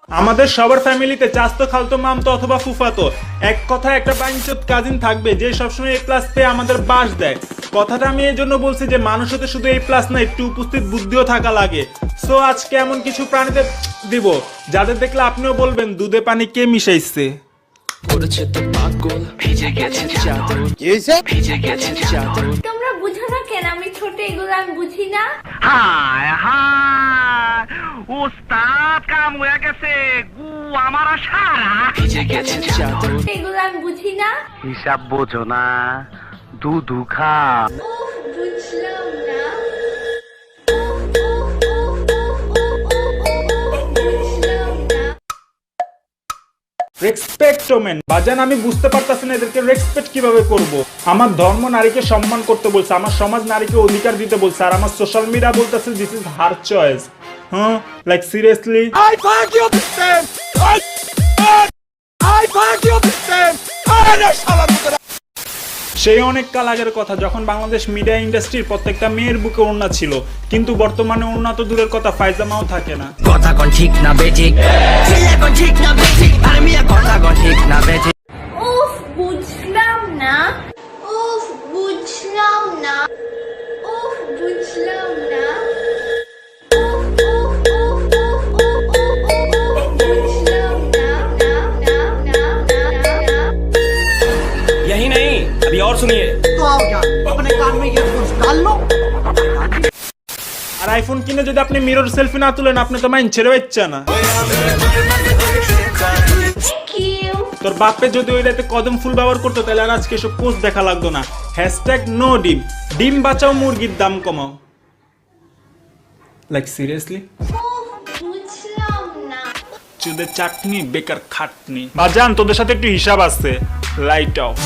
আমাদের সবার ফ্যামিলিতে চাচতো খালতো মামতো অথবা ফুফাতো এক কথা একটা বাইনচোদ কাজিন থাকবে যে সবসময় এ প্লাস পেয়ে আমাদের বাস দেয়। কথাটা আমি এই জন্য বলছি যে মানুষ হতে শুধু এই প্লাস না, একটু উপস্থিত বুদ্ধিও থাকা লাগে। সো আজকে এমন কিছু প্রাণীদের দিব যাদের দেখলে আপনিও বলবেন দুধে পানি কে মিশাইছে। তোমরা বুঝো না কেন? আমি ছোট, এগুলো আমি বুঝি না। হায় হায় ওস্তাদ কাম হয়ে গেছে গু আমার সারা এগুলো আমি বুঝি না। হিসাব বোঝো না দুধু খা উফ, বুঝলাম না। বুঝলাম না। রেসপেক্টমেন বাজান, আমি বুঝতে পারতাছি না এদেরকে রেসপেক্ট কিভাবে করব। আমার ধর্ম নারীকে সম্মান করতে বলছে, আমার সমাজ নারীকে অধিকার দিতে বলছে, আর আমার সোশ্যাল মিডিয়া বলতেছে দিস ইজ হার চয়েস। হ্যাঁ, লাইক সিরিয়াসলি সেই অনেক কাল আগের কথা যখন বাংলাদেশ মিডিয়া ইন্ডাস্ট্রির প্রত্যেকটা মেয়ের বুকে ওড়না ছিল, কিন্তু বর্তমানে ওড়না তো দূরের কথা, পায়জামাও থাকে না। কথা কোন ঠিক না বেঠিক, এখন ঠিক না বেঠিক, আর মিয়া কথা কোন ঠিক না বেঠিক। উফ, বুঝলাম না। উফ, বুঝলাম না। উফ, বুঝলাম না। यही नहीं, अभी और सुनिए। तो आओ क्या अपने कान में ईयरफोन्स डाल लो। আর আইফোন কিনে যদি আপনি মিরর সেলফি না তুলেন আপনি তো মাইন্ড ছেড়ে বাচ্চা না। Thank you. তোর বাপে যদি ওই রাতে কদম ফুল ব্যবহার করতো তাহলে আর আজকে এসব পোস্ট দেখা লাগতো না। হ্যাশট্যাগ নো ডিম, ডিম বাঁচাও মুরগির দাম কমাও। লাইক সিরিয়াসলি উফ, বুঝলাম না। চুদের চাটনি বেকার খাটনি। বাজান তোদের সাথে একটু হিসাব আছে, লাইট অফ।